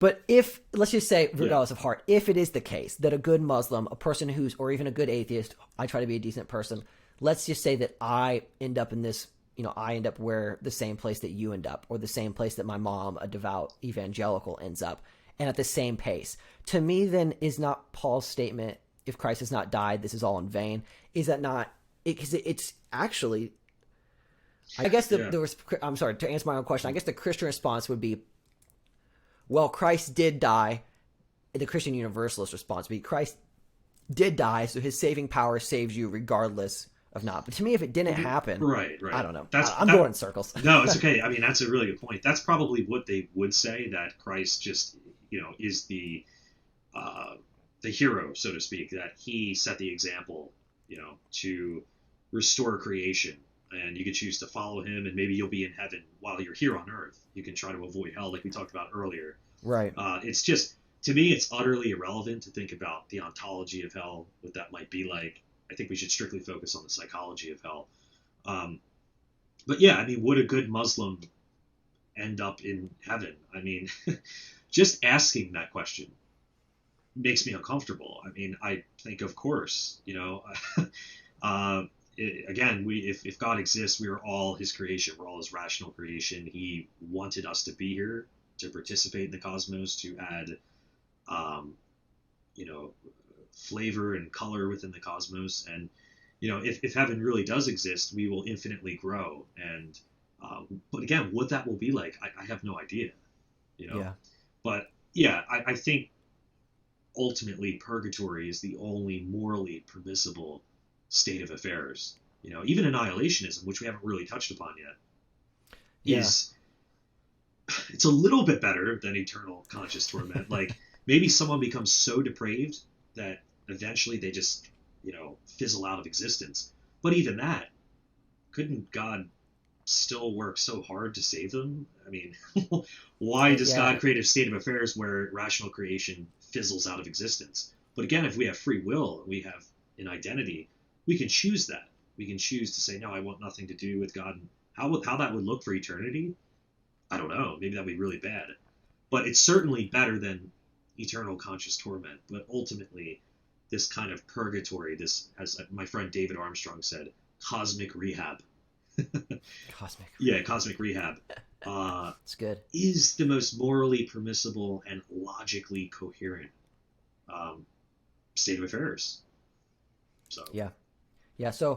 But if, let's just say, Yeah. regardless of heart, if it is the case that a good Muslim, a person who's, or even a good atheist, I try to be a decent person, let's just say that I end up in this, I end up where the same place that you end up, or the same place that my mom, a devout evangelical, ends up, and at the same pace. To me, then, is not Paul's statement, if Christ has not died, this is all in vain, is that not, because it's actually, I guess Yeah. I'm sorry, to answer my own question, I guess the Christian response would be, well, Christ did die. The Christian universalist response would be, Christ did die, so his saving power saves you regardless of not. But to me, if it didn't happen, Right, I right. don't know. That's I'm that. going in circles. No, it's okay. I mean, that's a really good point. That's probably what they would say, that Christ just, is uh, the hero, so to speak. That he set the example, to restore creation, and you can choose to follow him, and maybe you'll be in heaven while you're here on earth. You can try to avoid hell, like we talked about earlier. Right. It's just, to me, it's utterly irrelevant to think about the ontology of hell, what that might be like. I think we should strictly focus on the psychology of hell. Um, but yeah, I mean, would a good Muslim end up in heaven? I mean, just asking that question makes me uncomfortable. I mean, I think, of course, uh, again, if God exists, we are all His creation. We're all His rational creation. He wanted us to be here, to participate in the cosmos, to add, um, you know, flavor and color within the cosmos. And if heaven really does exist, we will infinitely grow. And but again, what that will be like, I have no idea. You know, Yeah. but yeah, I think ultimately purgatory is the only morally permissible state of affairs. Even annihilationism, which we haven't really touched upon yet, Yeah. is it's a little bit better than eternal conscious torment. Like, maybe someone becomes so depraved that eventually they just, fizzle out of existence. But even that, couldn't God still work so hard to save them? I mean, why does Yeah. God create a state of affairs where rational creation fizzles out of existence? But again, if we have free will, we have an identity, we can choose that. We can choose to say, no, I want nothing to do with God. How that would look for eternity, I don't know. Maybe that'd be really bad. But it's certainly better than eternal conscious torment. But ultimately, this kind of purgatory, this, as my friend David Armstrong said, cosmic rehab. Cosmic Yeah, rehab. cosmic rehab, uh, It's good. is the most morally permissible and logically coherent um, state of affairs. So, Yeah. Yeah. So